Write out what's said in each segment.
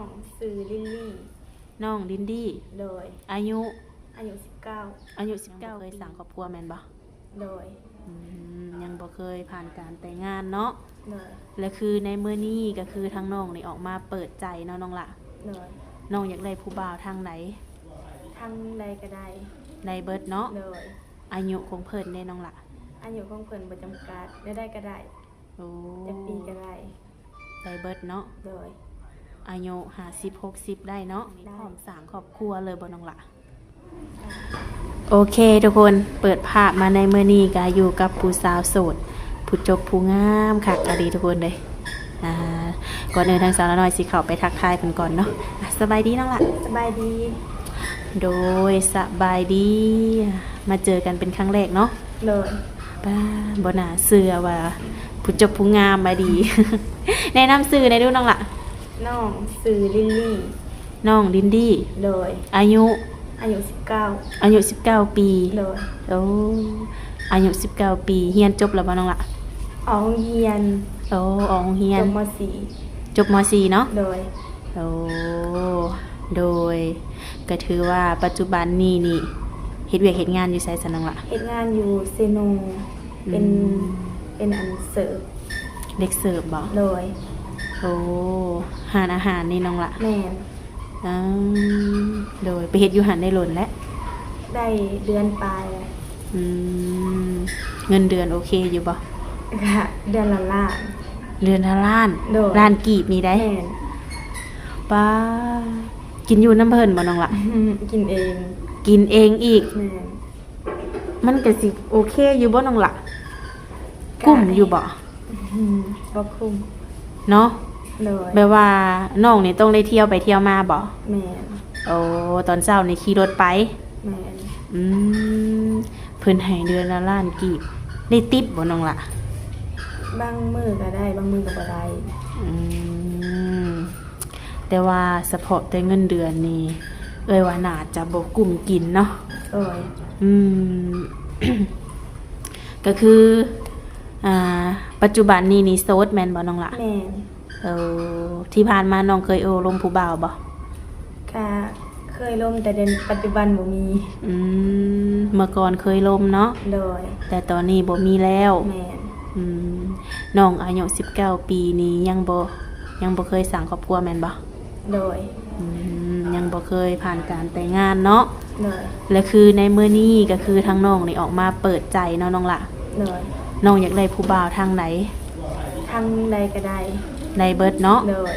องซื้อลิลลี่น้องลินดี้โดยอายุ19อายุ19เคยสั่งครอบครัวแม่นบ่โดยยังบ่เคยผ่านการแต่งงานเนาะโดยและคือในมื้อนี้ก็คือทางน้องนี่ออกมาเปิดใจเนาะน้องละโดยน้องอยากได้ผู้บ่าวทางไหนทางใดก็ได้ในเบิดเนาะโดยอายุของเพิ่นได้น้องละอายุของเพิ่นบ่จำกัดได้ก็ได้โอ้จะปีก็ได้ในเบิดเนาะโดยอายุ50-60ได้เนาะพร้อมสร้างครอบครัวเลยบ่น้องละโอเคทุกคนเปิดภาพมาในมื้อนี้ก็อยู่กับผู้สาวโสดผู้จบผู้งามคักอดีทุกคนเลยก่อนอื่นทางสาวน้อยสิเข้าไปทักทายกันก่อนเนาะสบายดีน้องละสบายดีโดยสบายดีมาเจอกันเป็นครั้งแรกเนาะเลยป้าบ่น่าเชื่อว่าผู้จบผู้งามมาดี แนะนำชื่อได้ดูน้องละน้องซื้อลิลลี่น้องลินดี้โดยอายุ19ปีโดยโอ้อายุ19ปีเรียนจบแล้วบ่น้องละออกเรียนโอ้ออกเรียนจบม.4 เนาะโดยโอ้โดยก็ถือว่าปัจจุบันนี้นี่เฮ็ดเวียกเฮ็ดงานอยู่ไสซะน้องละเฮ็ดงานอยู่เซโนเป็นอันเสิร์ฟเด็กเสิร์ฟบ่โดยโอ้หารอาหารนี่น้องละแม่นโดยไปเฮ็ดอยู่หันได้หล่นแล้วได้เดือนปลายแล้วเงินเดือนโอเคอยู่บ่ค่ะเดือนละล้านเดือนละล้านล้านกีบนี่ได้ป้ากินอยู่น้ำเพิ่นบ่น้องละกินเอีกแม่นมันก็สิโอเคอยู่บ่น้องละกุ้มอยู่บ่บ่คุ้มเนาะเลยแบบว่าน้องนี่ต้องได้เที่ยวไปเที่ยวมาบ่แม่นโอ้ตอนเช้านี่ขี่รถไปแม่นเพิ่นให้เดือนละล้านกีบได้ติปบ่น้องละบางมื้อก็ได้บางมื้อก็บ่ได้แต่ว่าเฉพาะแต่เงินเดือนนี่ว่าน่าจะบ่กุ้มกินเนาะก็คือปัจจุบันนี้นี่โสดแม่นบ่น้องละแม่นที่ผ่านมาน้องเคยลมผู้บ่าวบ่ค่ะเคยลมแต่เดี๋ยวปัจจุบันบ่มีเมื่อก่อนเคยลมเนาะโดยแต่ตอนนี้บ่มีแล้วแม่นน้องอายุ19ปีนี้ยังบ่เคยสร้างครอบครัวแม่นบ่โดยยังบ่เคยผ่านการแต่งงานเนาะโดยและคือในมื้อนี้ก็คือทางน้องนี่ออกมาเปิดใจเนาะน้องล่ะโดยน้องอยากได้ผู้บ่าวทางไหนทางใดก็ได้ในเบิดเนาะโดย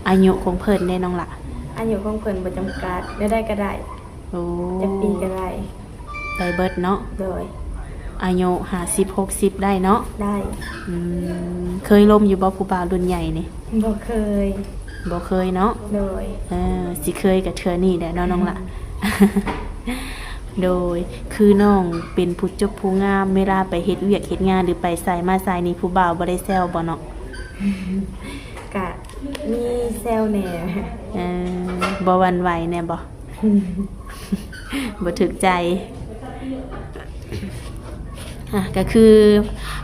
อายุของเพิ่นได้น้องล่ะอายุของเพิ่นบ่จำกัดได้ก็ได้โอ้จะปีก็ได้ในเบิดเนาะโดยอายุ50-60ได้เนาะได้เคยลมอยู่บ่ผู้บ่าวรุ่นใหญ่นี่บ่เคยเนาะโดยสิเคยกับเทื่อนี่แหละเนาะน้องล่ะ โดยคือน้องเป็นผู้จบผู้งามเวลาไปเฮ็ดเวียกเฮ็ดงานหรือไปไสมาไสนี่ผู้บ่าวบ่ได้แซวบ่เนาะกะมีแซวแหน่บ่หวั่นไหวแน่บ่ บ่ถึกใจก็คือ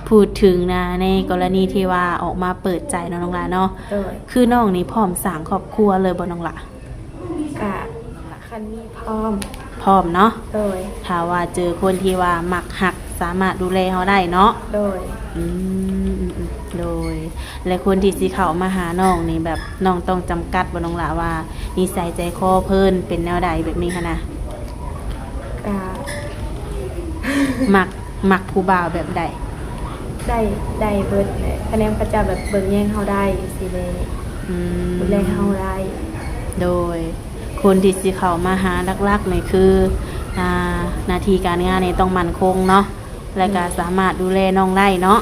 พูดถึงนะในกรณีที่ว่าออกมาเปิดใจน้องล่ะเนาะคือน้องนี่พร้อมสร้างครอบครัวเลยบ่น้องล่ะกะคันนี้พร้อมเนาะถ้าว่าเจอคนที่ว่ามักฮักสามารถดูแลเฮาได้เนาะโดยและคนที่สิเข้ามาหาน้องนี่แบบน้องต้องจำกัดบ่น้องล่ะว่านิสัยใจคอเพิ่นเป็นแนวใดแบบนี้ค่ะนะมักผู้บ่าวแบบใดได้เบิดคะแนนเขาจะแบบเบิ่งแย่งเฮาได้สิเลยดูแลเฮาได้โดยคนที่สิเข้ามาหาลักๆนี่คือหน้าที่การงานนี่ต้องมั่นคงเนาะและก็สามารถดูแลน้องได้เนาะ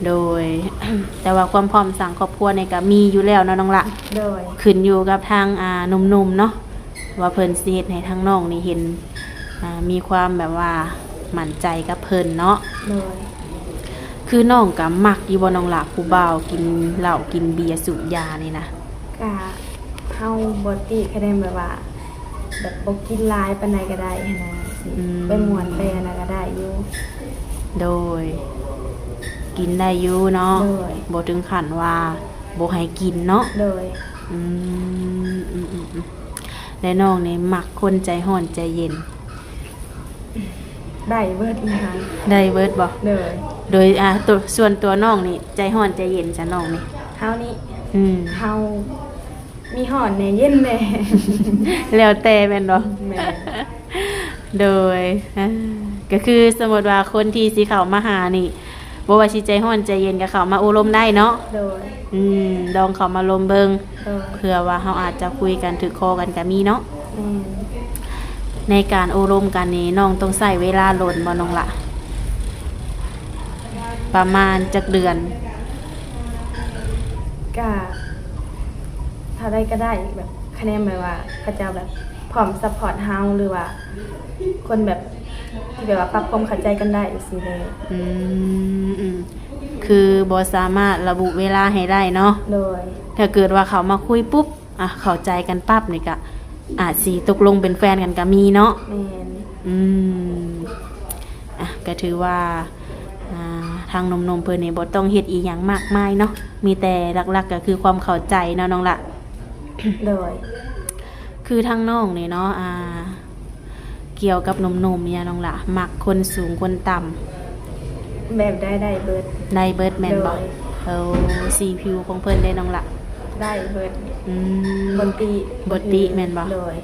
โดยแต่ว่าความพร้อมสร้างครอบครัวนี่ก็มีอยู่แล้วเนาะน้องละขึ้นอยู่กับทางหนุ่มๆเนาะว่าเพิ่นสิเฮ็ดให้ทางน้องนี่เห็นมีความแบบว่ามั่นใจกับเพิ่นเนาะคือน้องก็มักอยู่บ่น้องละผู้บ่าวกินเหล้ากินเบียร์สูบยานี่นะกะเฮาบ่ติคะแนนแบบว่าแบบบ่กินหลายปานใดก็ได้นะไปม่วนไปอันนั้นก็ได้อยู่โดยกินได้อยู่เนาะบ่ถึงขั้นว่า บ่ให้กินเนาะ โดย อืมและน้องนี่มักคนใจร้อนใจเย็น ได้เบิดนะคะ ได้เบิดบ่ โดย โดยตัวส่วนตัวน้องนี่ใจร้อนใจเย็นจ้ะน้องนี่ เฮานี่ อืม เฮามีหอนแหน่เย็นแหน่ แล้วแต่แม่นบ่ แม่น โดยก็คือสมมติว่าคนที่สิเข้ามาหานี่บ่ว่าสิใจร้อนใจเย็นก็เข้ามาอบรมได้เนาะ โดย ลองเข้ามาลมเบิง โดย เพื่อว่าเราอาจจะคุยกันถึกคอกันก็มีเนาะ แม่น ในการอบรมกันนี้น้องต้องใช้เวลาโลนบ่น้องละประมาณจักเดือน ก็ถ้าได้ก็ได้แบบคะแนนแบบว่าเขาจะแบบพร้อมซัพพอร์ตเฮาหรือว่า คนแบบที่แบบว่าปรับความเข้าใจกันได้สิเลย อืมคือบ่สามารถระบุเวลาให้ได้เนาะ โดย ถ้าเกิดว่าเขามาคุยปุ๊บเข้าใจกันปั๊บนี่ก็อาจสิตกลงเป็นแฟนกันก็มีเนาะ แม่น ก็ถือว่าทางหนมๆเพิ่นนี่บ่ต้องเฮ็ดอีหยังมากมายเนาะมีแต่หลักๆก็คือความเข้าใจเนาะน้องละ โดย คือทางน้องนี่เนาะเกี่ยวกับหนมๆเนี่ยน้องละมักคนสูงคนต่ำ แบบได้เบิด ได้เบิดแม่นบ่ โดย เอาสีผิวของเพิ่นได้น้องละ ได้เบิด อืม บนตี บนติแม่นบ่ โดย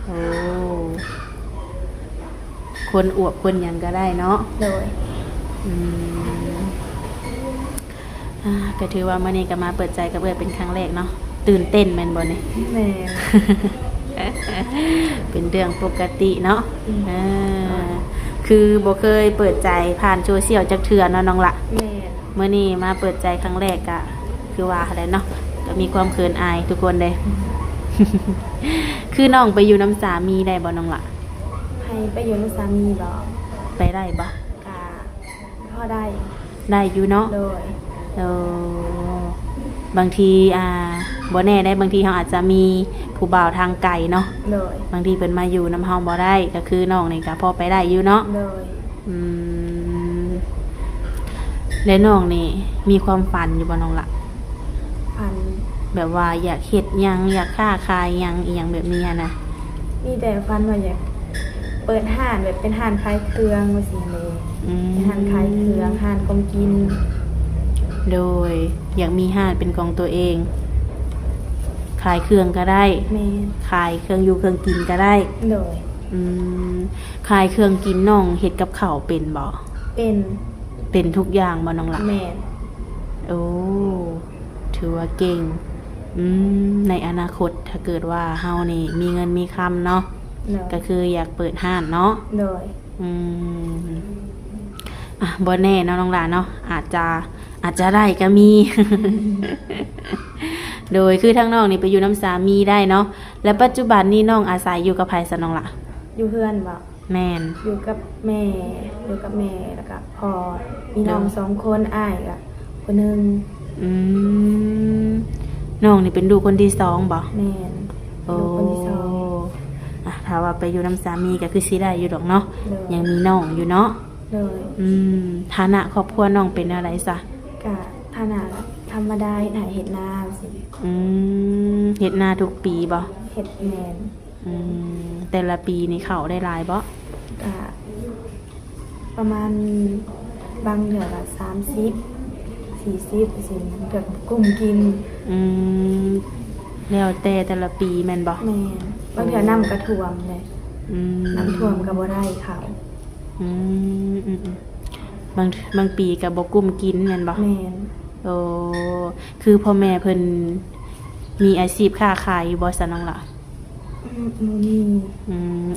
โอ้คนอวบคนหยังก็ได้เนาะ โดย อืมก็ถือว่ามื้อนี้ก็มาเปิดใจกับเอื้อยเป็นครั้งแรกเนาะตื่นเต้นแม่นบ่เนี่ย แม่น เป็นเรื่องปกติเนาะ อืม คือบ่เคยเปิดใจผ่านโซเชียลจักเทื่อเนาะน้องละ แม่น เมื่อนี้มาเปิดใจครั้งแรกก็คือว่าอะไรเนาะก็มีความเขินอายทุกคนเลย คือน้องไปอยู่น้ำสามีได้บ่น้องละ ให้ไปอยู่กับสามีบ่ ไปได้บ่ กะพอได้ ได้อยู่เนาะ โดย เออบางทีบ่แน่ได้บางทีเราอาจจะมีผู้บ่าวทางไกลเนาะ โดย บางทีเพิ่นมาอยู่น้ำเฮาบ่ได้ก็คือน้องนี่ก็พอไปได้อยู่เนาะ โดย อืมแล้วน้องนี่มีความฝันอยู่บ่น้องละ พัน แบบว่าอยากเฮ็ดหยังอยากค้าขายหยังอีหยังแบบนี้อะนะ มีแต่ฟันว่าอยากเปิดห้านแบบเป็นห้านขายเครื่องว่าสิเลย อืม เป็นห้านขายเครื่องห้านของกิน โดยอยากมีห้านเป็นของตัวเอง ขายเครื่องก็ได้ แม่น ขายเครื่องอยู่เครื่องกินก็ได้ โดย อืมขายเครื่องกินน้องเฮ็ดกับข้าวเป็นบ่ เป็น เป็นทุกอย่างบ่น้องละ แม่น โอ้ถือว่าเก่งในอนาคตถ้าเกิดว่าเฮานี่มีเงินมีคำเนาะ โดย ก็คืออยากเปิดห้านเนาะ โดย อืมบ่แน่เนาะน้องหลานเนาะอาจจะได้ก็มี โดยคือทั้งน้องนี่ไปอยู่น้ำสามีได้เนาะและปัจจุบันนี่น้องอาศัยอยู่กับไผซะน้องล่ะ อยู่เพื่อนบ่ แม่น อยู่กับแม่แล้วก็พ่อมีน้องสองคนอ้ายก็คนหนึง อืมน้องนี่เป็นลูกคนที่สองบ่ แม่น โอ้ ลูกคนที่สอง ถ้าว่าไปอยู่น้ำสามีก็คือสิได้อยู่ดอกเนาะ เลย ยังมีน้องอยู่เนาะ โดย ฐานะครอบครัวน้องเป็นอะไรซะ กะฐานะธรรมดาถ่ายเห็ดนาสิ เฮ็ดนาทุกปีบ่ เห็ดแมน แต่ละปีนี่เขาได้หลายบ่ กะประมาณบางเดือนละ30-40สิเกือบกลุ่มกิน แล้วแต่ละปีแม่นบ่ แมนบางเดือนน้ำกระท่วมเลย น้ำท่วมก็บ่ได้เขา อืมบางปีก็บ่กุ้มกินแม่นบ่ แมน โอ้คือพ่อแม่เพิ่นมีอาชีพค้าขายอยู่บ่ซะน้องล่ะ มี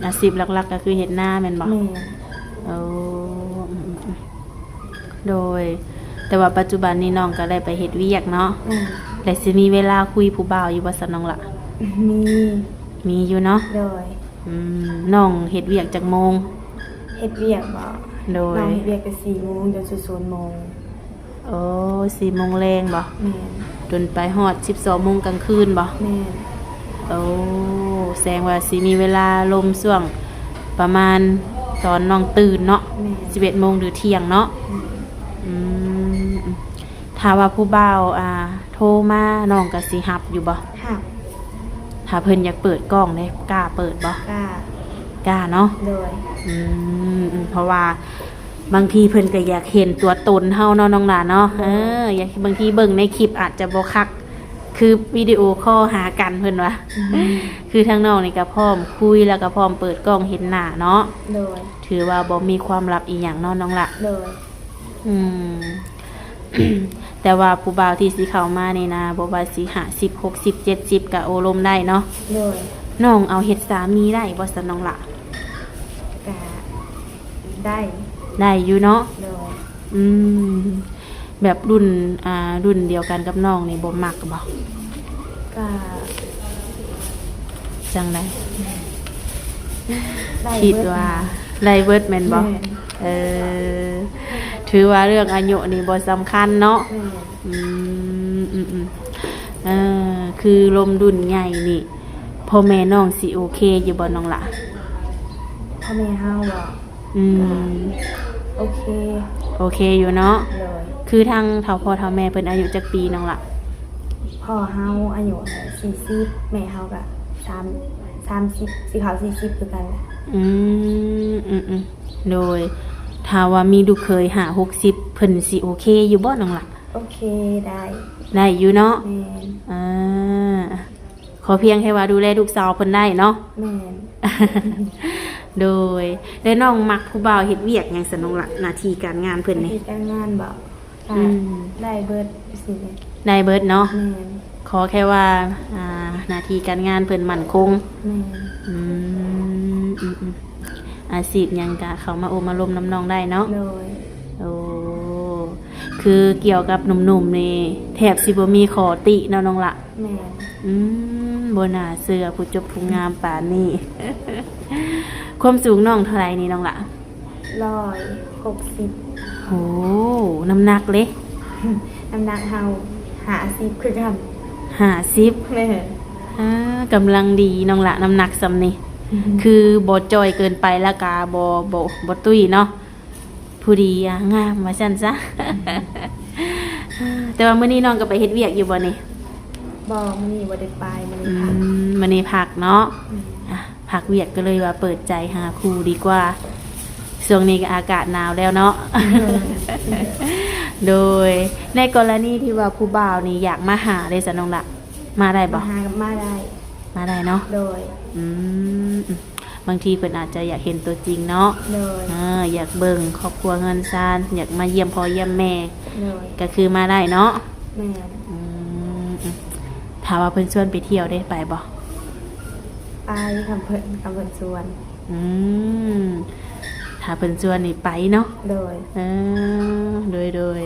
อาชีพหลักๆก็คือเฮ็ดนาแม่นบ่ แมน โอ้โดย แต่ว่าปัจจุบันนี้น้องก็ได้ไปเฮ็ดเวียกเนาะ แมน และสิมีเวลาคุยผู้บ่าวอยู่บ่ซะน้องล่ะ มี มีอยู่เนาะ โดย น้องเฮ็ดเวียกจักโมง เฮ็ดเวียกบ่ โดย น้องเฮ็ดเวียกแต่4 โมงจนสุด0 โมง โอ้4 โมงแรงบ่ แมน จนไปฮอด12 โมงกลางคืนบ่ แมน โอ้แสดงว่าสิมีเวลาลมช่วงประมาณตอนน้องตื่นเนาะ แมน 11 โมงหรือเที่ยงเนาะอืมถ ถ้าว่าผู้บ่าวโทรมาน้องก็สิรับอยู่บ่ หัก ถ้าเพิ่นอยากเปิดกล้องได้กล้าเปิดบ่ กล้าก ล้าเนาะ โดย เพราะว่าบางทีเพิ่นก็อยากเห็นตัวตนเฮาเนาะน้องหลานเนาะอยากบางทีเบิ่งในคลิปอาจจะบ่คักคือวิดีโอคอลหากันเพิ่นว่าคือทางน้องนี่ก็พร้อมคุยแล้วก็พร้อมเปิดกล้องเห็นหน้าเนาะ โดย ถือว่าบ่มีความลับอีหยังเนาะน้องละ โดย อืม แต่ว่าผู้บ่าวที่สิเข้ามานี่นะบ่ว่าสิ50 60 70ก็โอลมได้เนาะ โดย น้องเอาเฮ็ดสามีได้บ่ซั่นน้องละ กะได้ ได้อยู่เนาะ โดย อืม แบบรุ่นเดียวกันกับน้องนี่บ่มักบ่ กะ จังได๋ ได้ คิด เบิ ว่าได้เบิดแม่นบ่ แม่น เออถือว่าเรื่องอายุนี่บ่สำคัญเนาะ แม่น เออคือลมดุนใหญ่นี่พ่อแม่น้องสิโอเคอยู่บ่น้องล่ะ พ่อแม่เฮาบอก อืม โอเค โอเคอยู่เนาะ เลย คือทางเฒ่าพ่อเฒ่าแม่เพิ่นอายุจักปีน้องล่ะ พ่อเฮาอายุ40แม่เฮาก็30สิเขา40คือกันแหละ อืมโดยถ้าว่ามีลูกเคย60เพิ่นสิโอเคอยู่บ่น้องล่ะ โอเคได้ ได้อยู่เนาะ แม่น อ่าขอเพียงแค่ว่าดูแลลูกสาวเพิ่นได้เนาะ แม่น โดยได้น้องมักผู้บ่าวเฮ็ดเวียกหยังสนองละหน้าที่การงานเพิ่นนี่ ที่การงานบอกได้ อืม ได้เบิดสิเนี่ย ได้เบิดเนาะ แม่น ขอแค่ว่าหน้าที่การงานเพิ่นมั่นคง แม่น อืมอาชีพหยังกะเขามาโอมาลมน้ำนองได้เนาะ โดย โอ้คือเกี่ยวกับหนุ่มๆนี่แทบสิบ่มีขอติเนาะน้องละ แม่น บ่น่าเชื่อผู้จบผู้งามป่านนี้ ความสูงน้องเท่าไหร่นี่น้องละ 160 โหน้ำหนักเลย น้ำหนักเฮา50คือกัน 50 แม่น กำลังดีน้องละน้ำหนักสำนี่คือบ่จอยเกินไปแล้วกาบ่ตุ้ยเนาะผู้ดีงามว่าซั่นซะ แต่ว่ามื้อนี้น้องก็ไปเฮ็ดเวียกอยู่บ่นี่ บอกมื้อนี้บ่ได้ไปมื้อนี้พัก มื้อนี้พักเนาะพักเวียกก็เลยว่าเปิดใจหาครูดีกว่าช่วงนี้ก็อากาศหนาวแล้วเนาะ โดยในกรณีที่ว่าผู้บ่าวนี่อยากมาหาได้ซะน้องละมาได้บ่ มาหากับมาได้ มาได้เนาะ โดย อืมบางทีเพิ่นอาจจะอยากเห็นตัวจริงเนาะ โดย อยากเบิ่งครอบครัวเงินซานอยากมาเยี่ยมพ่อเยี่ยมแม่ โดย ก็คือมาได้เนาะ แม่น อืมถามว่าเพิ่นชวนไปเที่ยวได้ไปบ่ ไปคำเพิ่นชวน อืมถ้าเพิ่นชวนนี่ไปเนาะ โดย โดย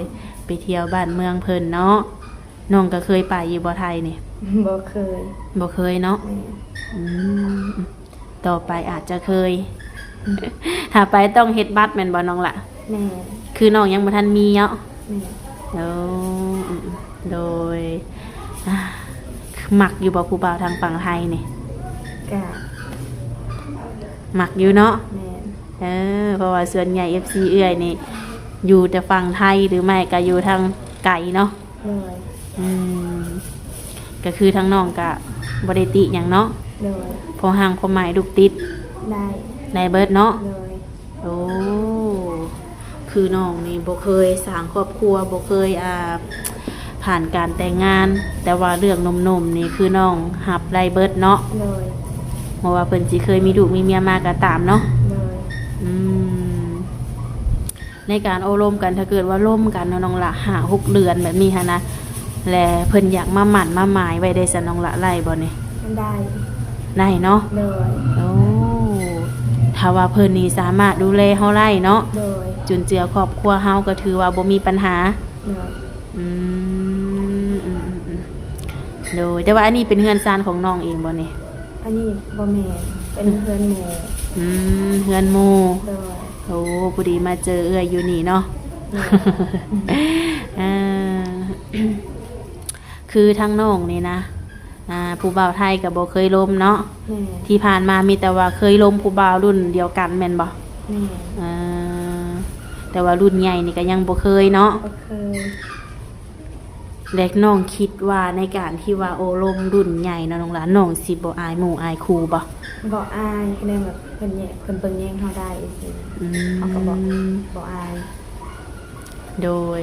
ไปเที่ยวบ้านเมืองเพิ่นเนาะน้องก็เคยไปอยู่บ่ไทยนี่ บ่เคย บ่เคยเนาะ แม่น อืมต่อไปอาจจะเคย ถ้าไปต้องเฮ็ดบัตรแม่นบ่น้องล่ะ แม่น คือน้องยังบ่ทันมีเนาะ แม่น โดยมักอยู่บ่ผู้บ่าวทางฝั่งไทยนี่ กะ มักอยู่เนาะ แม่น เพราะว่าส่วนใหญ่ FC เอื้อยนี่อยู่แต่ฝั่งไทยหรือไม่ก็อยู่ทางไกลเนาะ โดย ก็คือทางน้องก็บ่ได้ติหยังเนาะ โดย พอห่างพอหมายลูกติด ได้ ได้เบิดเนาะ โดย โอ้คือน้องนี่บ่เคยสร้างครอบครัวบ่เคยผ่านการแต่งงาน แต่ว่าเรื่องหนุ่มๆนี่คือน้องหับได้เบิดเนาะ โดย เพราะว่าเพิ่นสิเคยมีลูกมีเมียมาก็ตามเนาะ โดย ในการโอลมกันถ้าเกิดว่าล่มกันเนาะน้องละ5-6 เดือนแบบนี้ฮะนะและเพิ่นอยากมาหมั่นมาหมายไว้ได้ซะน้องละไล่บ่นี่ ได้ ได้เนาะ โดย โอ้ถ้าว่าเพิ่นนี่สามารถดูแลเฮาได้เนาะ โดย จุนเจือครอบครัวเฮาก็ถือว่าบ่มีปัญหา โดย โดยแต่ว่าอันนี้เป็นเฮือนซานของน้องเองบ่นี่ อันนี้บ่แม่นเป็นเพื่อนหมู่ เฮือนหมู่ โดย โอ้พอดีมาเจอเอื้อยอยู่นี่เนาะ โดย คือทั้งน้องนี่นะผู้บ่าวไทยกับบ่เคยล้มเนาะ แม่ ที่ผ่านมามีแต่ว่าเคยล้มผู้บ่าวรุ่นเดียวกันแม่นบ่ แม่ อ่าแต่ว่ารุ่นใหญ่นี่ก็ยังบ่เคยเนาะ ก็เคย เล็กน้องคิดว่าในการที่ว่าโอลมรุ่นใหญ่เนาะน้องหลานน้องสิบ่อายหมู่อายครูบ่ บ่อายคะแนนแบบเพิ่นแย่เพิ่นเบิ่งแย่งเฮาได้สิเขาก็บ่อาย โดย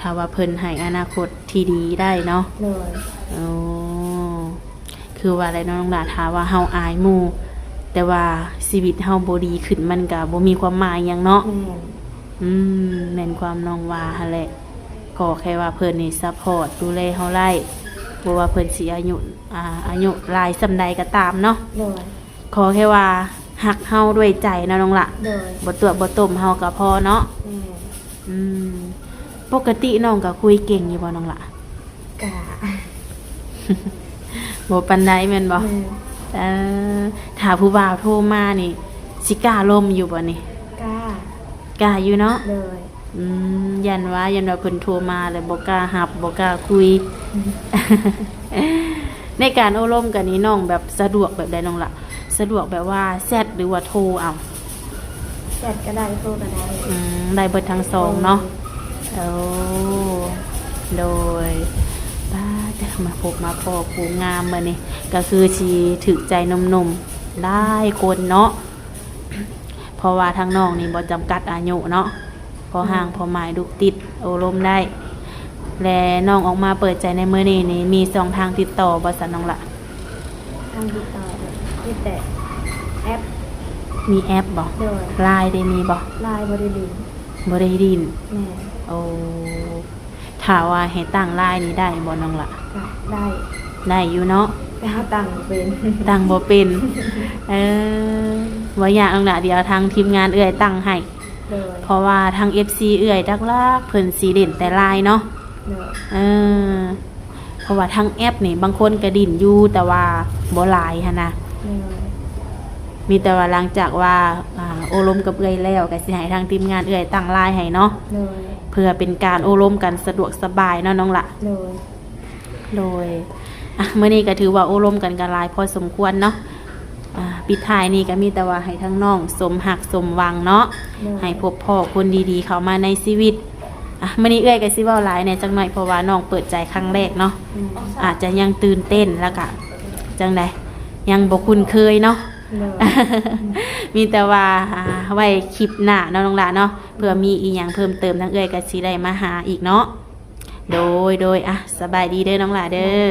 ถ้าว่าเพิ่นให้อนาคตที่ดีได้เนาะ เลย อ๋อคือว่าอะไรเนาะน้องหลานถ้าว่าเฮาอายหมู่แต่ว่าชีวิตเฮาบ่ดีขึ้นมันก็บ่มีความหมายหยังเนาะ แม่น แม่นความน้องว่าหั่นแหละก็แค่ว่าเพิ่นนี่ซัพพอร์ตดูแลเฮาไล่บ่ว่าเพิ่นสิอายุหลายส่ำใดก็ตามเนาะ เลย ขอแค่ว่าฮักเฮาด้วยใจเนาะน้องละ เลย บ่ตัวบ่ต้มเฮาก็พอเนาะ แม่น อืมปกติน้องก็คุยเก่งอยู่บ่น้องละ กะ บ่ปานใดแม่นบ่ แม่น ถ้าผู้บ่าวโทรมานี่สิกล้าล่มอยู่บ่นี่ กะ กล้าอยู่เนาะ เลย ยันว่าเพิ่นโทรมาแล้วบ่กล้ารับบ่กล้าคุย ในการโอ้ร่มกันนี้น้องแบบสะดวกแบบใดน้องละสะดวกแบบว่าแชทหรือว่าโทรเอา แชทก็ได้โทรก็ได้ ได้เบิดทั้งสองเนาะโอ้โดยป้าจะมาพบมาพอผู้งามมานี่ก็คือชีถึกใจหนุ่มๆได้คนเนาะ เพราะว่าทางน้องนี่บ่จำกัดอายุเนาะพอห่างพอหมายดุกติดโอ้ร่มได้ และน้องออกมาเปิดใจในมื้อนี้นี่มี2ทางติดต่อบ่ซั่นน้องละ ทางติดต่อมีแต่แอป มีแอปบ่ เลย ไลน์ได้มีบ่ ไลน์บ่ได้ลิงก์ บ่ได้ดิน แม่ โอ้ถ้าว่าให้ตั้งไลน์นี่ได้บ่น้องละ ก็ได้ ได้อยู่เนาะ แต่เฮาตั้งบ่เป็น ตั้งบ่เป็นว่าอยากน้องละเดี๋ยวทางทีมงานเอื้อยตั้งให้ เลย เพราะว่าทาง FC เอื้อยดักลากเพิ่นสิเด่นแต่ไลน์เนาะ เลย เพราะว่าทางแอปนี่บางคนก็ดินอยู่แต่ว่าบ่หลายหั่นนะ เลย มีแต่ว่าหลังจากว่าโอลมกับเอื้อยแล้วก็สิให้ทางทีมงานเอื้อยตั้งไลน์ให้เนาะ เลย เพื่อเป็นการโอลมกันสะดวกสบายเนาะน้องละ เลย โดยเมื่อนี้ก็ถือว่าโอลมกันกันหลายพอสมควรเนาะปิดท้ายนี่ก็มีแต่ว่าให้ทั้งน้องสมหักสมหวังเนาะให้พบพ่อคนดีๆเข้ามาในชีวิตเมื่อนี้เอื้อยก็สิเว้าหลายในจังหน่อยเพราะว่าน้องเปิดใจครั้งแรกเนาะอาจจะยังตื่นเต้นแล้วก็จังใดยังบ่คุ้นเคยเนาะ เลย มีแต่ว่าไว้คลิปหน้าเนาะน้องหลานเนาะเพื่อมีอีหยังเพิ่มเติมทั้งเอื้อยก็สิได้มาหาอีกเนาะโดยสบายดีเด้อน้องหลานเด้อ